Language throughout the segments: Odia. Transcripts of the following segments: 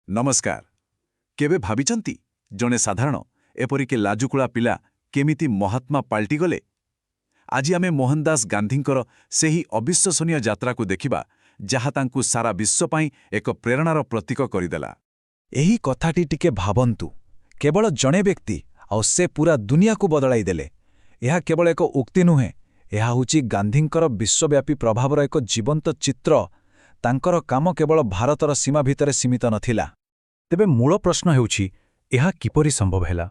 ନମସ୍କାର। କେବେ ଭାବିଛନ୍ତି ଜଣେ ସାଧାରଣ ଏପରିକି ଲାଜୁକୁଳା ପିଲା କେମିତି ମହାତ୍ମା ପାଲଟିଗଲେ? ଆଜି ଆମେ ମୋହନଦାସ ଗାନ୍ଧୀଙ୍କର ସେହି ଅବିଶ୍ୱସନୀୟ ଯାତ୍ରାକୁ ଦେଖିବା, ଯାହା ତାଙ୍କୁ ସାରା ବିଶ୍ୱ ପାଇଁ ଏକ ପ୍ରେରଣାର ପ୍ରତୀକ କରିଦେଲା। ଏହି କଥାଟି ଟିକେ ଭାବନ୍ତୁ। କେବଳ ଜଣେ ବ୍ୟକ୍ତି, ଆଉ ସେ ପୂରା ଦୁନିଆକୁ ବଦଳାଇ ଦେଲେ। ଏହା କେବଳ ଏକ ଉକ୍ତି ନୁହେଁ, ଏହା ହେଉଛି ଗାନ୍ଧୀଙ୍କର ବିଶ୍ୱବ୍ୟାପୀ ପ୍ରଭାବର ଏକ ଜୀବନ୍ତ ଚିତ୍ର। ତାଙ୍କର କାମ କେବଳ ଭାରତର ସୀମା ଭିତରେ ସୀମିତ ନଥିଲା। ତେବେ ମୂଳ ପ୍ରଶ୍ନ ହେଉଛି, ଏହା କିପରି ସମ୍ଭବ ହେଲା?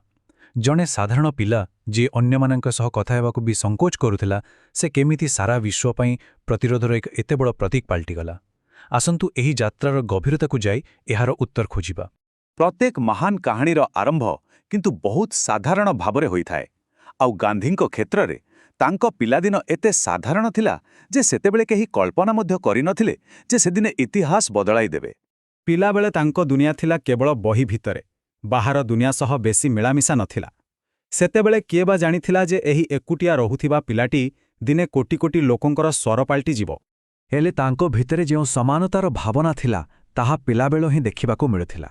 ଜଣେ ସାଧାରଣ ପିଲା, ଯିଏ ଅନ୍ୟମାନଙ୍କ ସହ କଥା ହେବାକୁ ବି ସଂକୋଚ କରୁଥିଲା, ସେ କେମିତି ସାରା ବିଶ୍ୱ ପାଇଁ ପ୍ରତିରୋଧର ଏକ ଏତେ ବଡ଼ ପ୍ରତୀକ ପାଲଟିଗଲା? ଆସନ୍ତୁ ଏହି ଯାତ୍ରାର ଗଭୀରତାକୁ ଯାଇ ଏହାର ଉତ୍ତର ଖୋଜିବା। ପ୍ରତ୍ୟେକ ମହାନ କାହାଣୀର ଆରମ୍ଭ କିନ୍ତୁ ବହୁତ ସାଧାରଣ ଭାବରେ ହୋଇଥାଏ। ଆଉ ଗାନ୍ଧୀଙ୍କ କ୍ଷେତ୍ରରେ ତାଙ୍କ ପିଲାଦିନ ଏତେ ସାଧାରଣ ଥିଲା ଯେ ସେତେବେଳେ କେହି କଳ୍ପନା ମଧ୍ୟ କରିନଥିଲେ ଯେ ସେଦିନେ ଇତିହାସ ବଦଳାଇ ଦେବେ। ପିଲାବେଳେ ତାଙ୍କ ଦୁନିଆ ଥିଲା କେବଳ ବହି ଭିତରେ। ବାହାର ଦୁନିଆ ସହ ବେଶୀ ମିଳାମିଶା ନଥିଲା। ସେତେବେଳେ କିଏ ବା ଜାଣିଥିଲା ଯେ ଏହି ଏକୁଟିଆ ରହୁଥିବା ପିଲାଟି ଦିନେ କୋଟି କୋଟି ଲୋକଙ୍କର ସ୍ୱର ପାଲଟିଯିବ। ହେଲେ ତାଙ୍କ ଭିତରେ ଯେଉଁ ସମାନତାର ଭାବନା ଥିଲା, ତାହା ପିଲାବେଳୁ ହିଁ ଦେଖିବାକୁ ମିଳୁଥିଲା।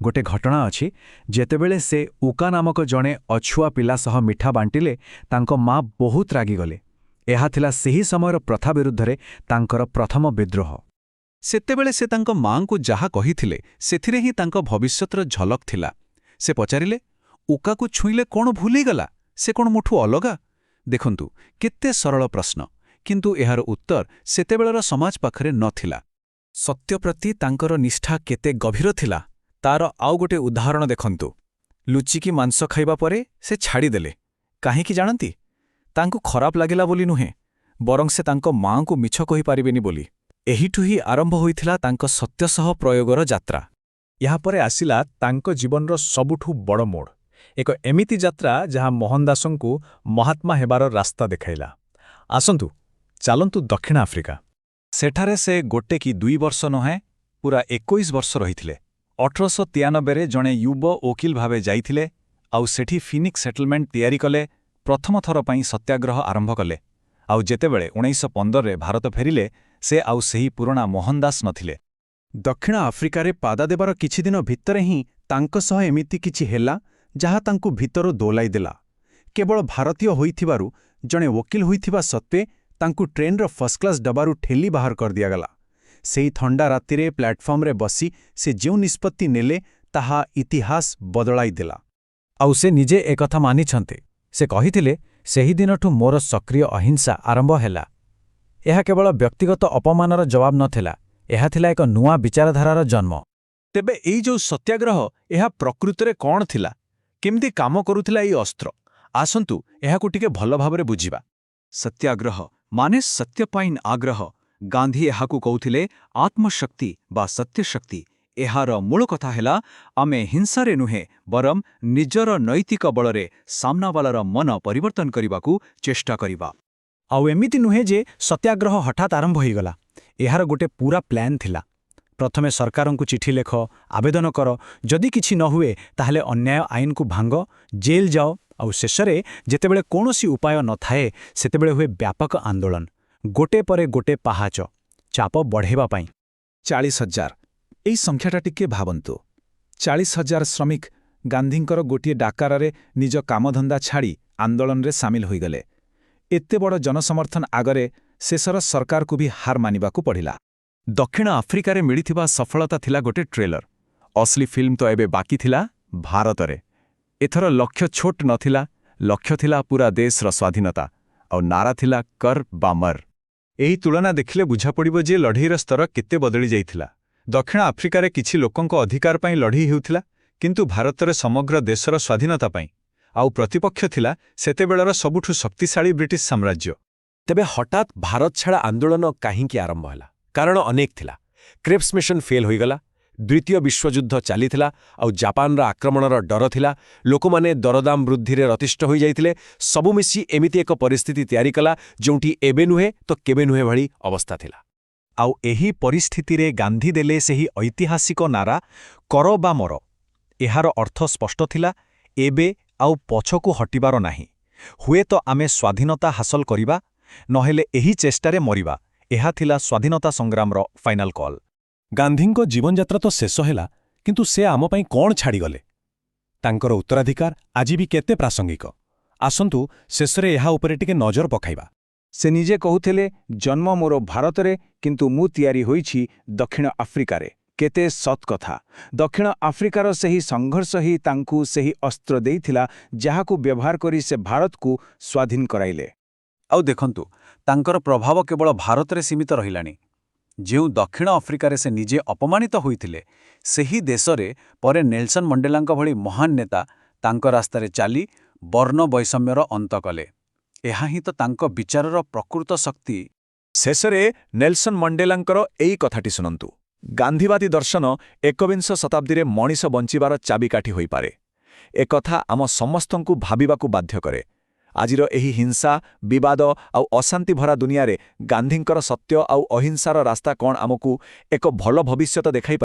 ଗୋଟେ ଘଟଣା ଅଛି, ଯେତେବେଳେ ସେ ଉକା ନାମକ ଜଣେ ଅଛୁଆ ପିଲା ସହ ମିଠା ବାଣ୍ଟିଲେ, ତାଙ୍କ ମା ବହୁତ ରାଗିଗଲେ। ଏହା ଥିଲା ସେହି ସମୟର ପ୍ରଥା ବିରୁଦ୍ଧରେ ତାଙ୍କର ପ୍ରଥମ ବିଦ୍ରୋହ। ସେତେବେଳେ ସେ ତାଙ୍କ ମାଙ୍କୁ ଯାହା କହିଥିଲେ, ସେଥିରେ ହିଁ ତାଙ୍କ ଭବିଷ୍ୟତର ଝଲକ ଥିଲା। ସେ ପଚାରିଲେ, ଉକାକୁ ଛୁଇଁଲେ କ'ଣ ଭୁଲିଗଲା? ସେ କ'ଣ ମୋଠୁ ଅଲଗା? ଦେଖନ୍ତୁ, କେତେ ସରଳ ପ୍ରଶ୍ନ, କିନ୍ତୁ ଏହାର ଉତ୍ତର ସେତେବେଳର ସମାଜ ପାଖରେ ନଥିଲା। ସତ୍ୟ ପ୍ରତି ତାଙ୍କର ନିଷ୍ଠା କେତେ ଗଭୀର ଥିଲା, ତାର ଆଉ ଗୋଟେ ଉଦାହରଣ ଦେଖନ୍ତୁ। ଲୁଚିକି ମାଂସ ଖାଇବା ପରେ ସେ ଛାଡ଼ିଦେଲେ। କାହିଁକି ଜାଣନ୍ତି? ତାଙ୍କୁ ଖରାପ ଲାଗିଲା ବୋଲି ନୁହେଁ, ବରଂ ସେ ତାଙ୍କ ମାଙ୍କୁ ମିଛ କହିପାରିବେନି ବୋଲି। ଏହିଠୁ ହିଁ ଆରମ୍ଭ ହୋଇଥିଲା ତାଙ୍କ ସତ୍ୟ ସହ ପ୍ରୟୋଗର ଯାତ୍ରା। ଏହାପରେ ଆସିଲା ତାଙ୍କ ଜୀବନର ସବୁଠୁ ବଡ଼ ମୋଡ଼, ଏକ ଏମିତି ଯାତ୍ରା ଯାହା ମୋହନଦାସଙ୍କୁ ମହାତ୍ମା ହେବାର ରାସ୍ତା ଦେଖାଇଲା। ଆସନ୍ତୁ, ଚାଲନ୍ତୁ ଦକ୍ଷିଣ ଆଫ୍ରିକା। ସେଠାରେ ସେ ଗୋଟେ କି 2 ବର୍ଷ ନୁହେଁ, ପୂରା 21 ବର୍ଷ ରହିଥିଲେ। 1893ରେ ଜଣେ ଯୁବ ଓକିଲ ଭାବେ ଯାଇଥିଲେ, ଆଉ ସେଠି ଫିନିକ୍ସ ସେଟଲମେଣ୍ଟ ତିଆରି କଲେ, ପ୍ରଥମ ଥର ପାଇଁ ସତ୍ୟାଗ୍ରହ ଆରମ୍ଭ କଲେ। ଆଉ ଯେତେବେଳେ 1915ରେ ଭାରତ ଫେରିଲେ, ସେ ଆଉ ସେହି ପୁରୁଣା ମୋହନଦାସ ନଥିଲେ। ଦକ୍ଷିଣ ଆଫ୍ରିକାରେ ପାଦ ଦେବାର କିଛିଦିନ ଭିତରେ ହିଁ ତାଙ୍କ ସହ ଏମିତି କିଛି ହେଲା, ଯାହା ତାଙ୍କୁ ଭିତରୁ ଦୋଲାଇ ଦେଲା। କେବଳ ଭାରତୀୟ ହୋଇଥିବାରୁ, ଜଣେ ଓକିଲ ହୋଇଥିବା ସତ୍ତ୍ୱେ ତାଙ୍କୁ ଟ୍ରେନ୍ର ଫର୍ଷ୍ଟ କ୍ଲାସ୍ ଡବାରୁ ଠେଲି ବାହାର କରିଦିଆଗଲା। ସେହି ଥଣ୍ଡା ରାତିରେ ପ୍ଲାଟଫର୍ମରେ ବସି ସେ ଯେଉଁ ନିଷ୍ପତ୍ତି ନେଲେ, ତାହା ଇତିହାସ ବଦଳାଇ ଦେଲା। ଆଉ ସେ ନିଜେ ଏକଥା ମାନିଛନ୍ତି। ସେ କହିଥିଲେ, ସେହିଦିନଠୁ ମୋର ସକ୍ରିୟ ଅହିଂସା ଆରମ୍ଭ ହେଲା। ଏହା କେବଳ ବ୍ୟକ୍ତିଗତ ଅପମାନର ଜବାବ ନଥିଲା, ଏହା ଥିଲା ଏକ ନୂଆ ବିଚାରଧାରାର ଜନ୍ମ। ତେବେ ଏଇ ଯେଉଁ ସତ୍ୟାଗ୍ରହ, ଏହା ପ୍ରକୃତରେ କ'ଣ ଥିଲା? କେମିତି କାମ କରୁଥିଲା ଏଇ ଅସ୍ତ୍ର? ଆସନ୍ତୁ ଏହାକୁ ଟିକେ ଭଲ ଭାବରେ ବୁଝିବା। ସତ୍ୟାଗ୍ରହ ମାନେ ସତ୍ୟ ପାଇଁ ଆଗ୍ରହ। ଗାନ୍ଧୀ ଏହାକୁ କହୁଥିଲେ ଆତ୍ମଶକ୍ତି ବା ସତ୍ୟଶକ୍ତି। ଏହାର ମୂଳ କଥା ହେଲା, ଆମେ ହିଂସାରେ ନୁହେଁ, ବରଂ ନିଜର ନୈତିକ ବଳରେ ସାମ୍ନାବାଲାର ମନ ପରିବର୍ତ୍ତନ କରିବାକୁ ଚେଷ୍ଟା କରିବା। ଆଉ ଏମିତି ନୁହେଁ ଯେ ସତ୍ୟାଗ୍ରହ ହଠାତ୍ ଆରମ୍ଭ ହୋଇଗଲା। ଏହାର ଗୋଟେ ପୂରା ପ୍ଲାନ୍ ଥିଲା। ପ୍ରଥମେ ସରକାରଙ୍କୁ ଚିଠି ଲେଖ, ଆବେଦନ କର। ଯଦି କିଛି ନ ହୁଏ, ତାହେଲେ ଅନ୍ୟାୟ ଆଇନକୁ ଭାଙ୍ଗ, ଜେଲ୍ ଯାଅ। ଆଉ ଶେଷରେ ଯେତେବେଳେ କୌଣସି ଉପାୟ ନଥାଏ, ସେତେବେଳେ ହୁଏ ବ୍ୟାପକ ଆନ୍ଦୋଳନ। ଗୋଟେ ପରେ ଗୋଟେ ପାହାଚ, ଚାପ ବଢ଼ାଇବା ପାଇଁ। 40,000। ଏହି ସଂଖ୍ୟାଟା ଟିକେ ଭାବନ୍ତୁ। 40,000 ଶ୍ରମିକ ଗାନ୍ଧୀଙ୍କର ଗୋଟିଏ ଡାକରାରେ ନିଜ କାମଧନ୍ଦା ଛାଡ଼ି ଆନ୍ଦୋଳନରେ ସାମିଲ ହୋଇଗଲେ। ଏତେ ବଡ଼ ଜନସମର୍ଥନ ଆଗରେ ଶେଷର ସରକାରକୁ ବି ହାର ମାନିବାକୁ ପଡ଼ିଲା। ଦକ୍ଷିଣ ଆଫ୍ରିକାରେ ମିଳିଥିବା ସଫଳତା ଥିଲା ଗୋଟେ ଟ୍ରେଲର। ଅସଲି ଫିଲ୍ମ ତ ଏବେ ବାକି ଥିଲା ଭାରତରେ। ଏଥର ଲକ୍ଷ୍ୟ ଛୋଟ ନଥିଲା, ଲକ୍ଷ୍ୟ ଥିଲା ପୂରା ଦେଶର ସ୍ୱାଧୀନତା, ଆଉ ନାରା ଥିଲା କର ବା ମର। ଏହି ତୁଳନା ଦେଖିଲେ ବୁଝାପଡ଼ିବ ଯେ ଲଢ଼େଇର ସ୍ତର କେତେ ବଦଳି ଯାଇଥିଲା। ଦକ୍ଷିଣ ଆଫ୍ରିକାରେ କିଛି ଲୋକଙ୍କ ଅଧିକାର ପାଇଁ ଲଢ଼େଇ ହେଉଥିଲା, କିନ୍ତୁ ଭାରତରେ ସମଗ୍ର ଦେଶର ସ୍ୱାଧୀନତା ପାଇଁ। ଆଉ ପ୍ରତିପକ୍ଷ ଥିଲା ସେତେବେଳର ସବୁଠୁ ଶକ୍ତିଶାଳୀ ବ୍ରିଟିଶ ସାମ୍ରାଜ୍ୟ। ତେବେ ହଠାତ୍ ଭାରତ ଛାଡ଼ ଆନ୍ଦୋଳନ କାହିଁକି ଆରମ୍ଭ ହେଲା? କାରଣ ଅନେକ ଥିଲା। କ୍ରେପ୍ସ ମିଶନ ଫେଲ୍ ହୋଇଗଲା, ଦ୍ୱିତୀୟ ବିଶ୍ୱଯୁଦ୍ଧ ଚାଲିଥିଲା, ଆଉ ଜାପାନର ଆକ୍ରମଣର ଡର ଥିଲା। ଲୋକମାନେ ଦରଦାମ ବୃଦ୍ଧିରେ ରତିଷ୍ଠ ହୋଇଯାଇଥିଲେ। ସବୁ ମିଶି ଏମିତି ଏକ ପରିସ୍ଥିତି ତିଆରି କଲା, ଯେଉଁଠି ଏବେ ନୁହେଁ ତ କେବେ ନୁହେଁ ଭଳି ଅବସ୍ଥା ଥିଲା। ଆଉ ଏହି ପରିସ୍ଥିତିରେ ଗାନ୍ଧୀ ଦେଲେ ସେହି ଐତିହାସିକ ନାରା, କର ବା ମର। ଏହାର ଅର୍ଥ ସ୍ପଷ୍ଟ ଥିଲା, ଏବେ ଆଉ ପଛକୁ ହଟିବାର ନାହିଁ। ହୁଏତ ଆମେ ସ୍ୱାଧୀନତା ହାସଲ କରିବା, ନହେଲେ ଏହି ଚେଷ୍ଟାରେ ମରିବା। ଏହା ଥିଲା ସ୍ୱାଧୀନତା ସଂଗ୍ରାମର ଫାଇନାଲ କଲ୍। ଗାନ୍ଧୀଙ୍କ ଜୀବନଯାତ୍ରା ତ ଶେଷ ହେଲା, କିନ୍ତୁ ସେ ଆମ ପାଇଁ କ'ଣ ଛାଡ଼ିଗଲେ? ତାଙ୍କର ଉତ୍ତରାଧିକାର ଆଜି ବି କେତେ ପ୍ରାସଙ୍ଗିକ? ଆସନ୍ତୁ ଶେଷରେ ଏହା ଉପରେ ଟିକେ ନଜର ପକାଇବା। ସେ ନିଜେ କହୁଥିଲେ, ଜନ୍ମ ମୋର ଭାରତରେ କିନ୍ତୁ ମୁଁ ତିଆରି ହୋଇଛି ଦକ୍ଷିଣ ଆଫ୍ରିକାରେ। କେତେ ସତ୍ କଥା! ଦକ୍ଷିଣ ଆଫ୍ରିକାର ସେହି ସଂଘର୍ଷ ହିଁ ତାଙ୍କୁ ସେହି ଅସ୍ତ୍ର ଦେଇଥିଲା ଯାହାକୁ ବ୍ୟବହାର କରି ସେ ଭାରତକୁ ସ୍ୱାଧୀନ କରାଇଲେ। ଆଉ ଦେଖନ୍ତୁ, ତାଙ୍କର ପ୍ରଭାବ କେବଳ ଭାରତରେ ସୀମିତ ରହିଲାନି। ଯେଉଁ ଦକ୍ଷିଣ ଆଫ୍ରିକାରେ ସେ ନିଜେ ଅପମାନିତ ହୋଇଥିଲେ, ସେହି ଦେଶରେ ପରେ ନେଲସନ୍ ମଣ୍ଡେଲାଙ୍କ ଭଳି ମହାନ ନେତା ତାଙ୍କ ରାସ୍ତାରେ ଚାଲି ବର୍ଣ୍ଣ ବୈଷମ୍ୟର ଅନ୍ତ କଲେ। ଏହା ହିଁ ତ ତାଙ୍କ ବିଚାରର ପ୍ରକୃତ ଶକ୍ତି। ଶେଷରେ ନେଲସନ୍ ମଣ୍ଡେଲାଙ୍କର ଏଇ କଥାଟି ଶୁଣନ୍ତୁ। ଗାନ୍ଧୀବାଦୀ ଦର୍ଶନ ଏକବିଂଶ ଶତାବ୍ଦୀରେ ମଣିଷ ବଞ୍ଚିବାର ଚାବିକାଠି ହୋଇପାରେ। ଏକଥା ଆମ ସମସ୍ତଙ୍କୁ ଭାବିବାକୁ ବାଧ୍ୟ କରେ। ଆଜିର ଏହି ହିଂସା, ବିବାଦ ଆଉ ଅଶାନ୍ତି ଭରା ଦୁନିଆରେ ଗାନ୍ଧୀଙ୍କର ସତ୍ୟ ଆଉ ଅହିଂସାର ରାସ୍ତା କ'ଣ ଆମକୁ ଏକ ଭଲ ଭବିଷ୍ୟତ ଦେଖାଇପାରେ?